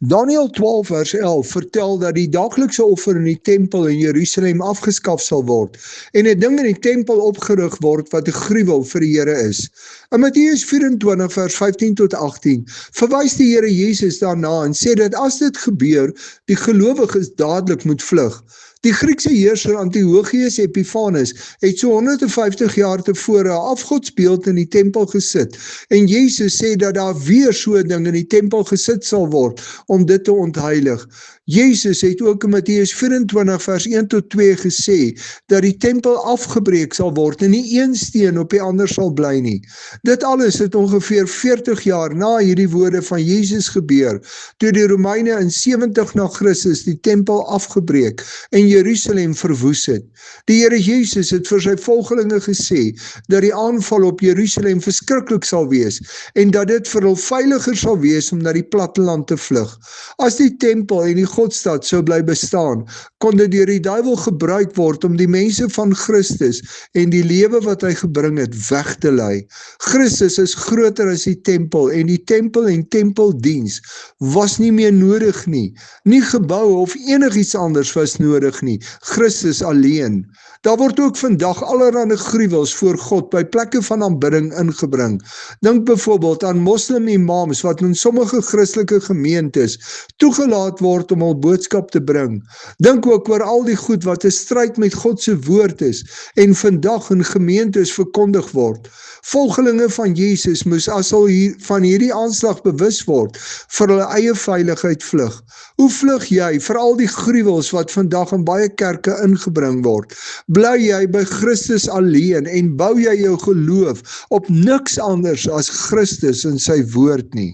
Daniël 12 vers 11 vertel dat die daaglikse offer in die tempel in Jerusalem afgeskaf sal word en 'n ding in die tempel opgerig word wat 'n gruwel vir die Here is. In Matteus 24 vers 15 tot 18 verwys die Here Jesus daarna en sê dat as dit gebeur, die gelowiges dadelik moet vlug. Die Griekse heerser Antiochus Epiphanes het so 150 jaar tevore 'n afgodsbeeld in die tempel gesit en Jesus sê dat daar weer so 'n ding in die tempel gesit sal word om dit te ontheilig. Jesus het ook in Matteus 24 vers 1 tot 2 gesê dat die tempel afgebreek sal word en nie een steen op die ander sal bly nie. Dit alles het ongeveer 40 jaar na hierdie woorde van Jesus gebeur, toe die Romeine in 70 na Christus die tempel afgebreek en Jerusalem verwoes het. Die Here Jesus het vir sy volgelinge gesê dat die aanval op Jerusalem verskriklik sal wees en dat dit vir hul veiliger sal wees om na die platteland te vlug. As die tempel en die Godstad sou bly bestaan, kon dit deur die duiwel gebruik word om die mense van Christus en die lewe wat hy gebring het weg te lei. Christus is groter as die tempel en die tempel en tempeldiens was nie meer nodig nie. Nie gebou of enigiets anders was nodig nie. Christus alleen. Daar word ook vandag allerlei gruwels voor God by plekke van aanbidding ingebring. Dink byvoorbeeld aan moslim imams wat in sommige Christelike gemeentes toegelaat word om hul boodskap te bring. Dink ook oor al die goed wat 'n stryd met God se woord is en vandag in gemeentes verkondig word. Volgelinge van Jesus moes as hulle van hierdie aanslag bewus word, vir hulle eie veiligheid vlug. Hoe vlug jy vir al die gruwels wat vandag in baie kerke ingebring word? Bly jy by Christus alleen en bou jy jou geloof op niks anders as Christus en sy woord nie?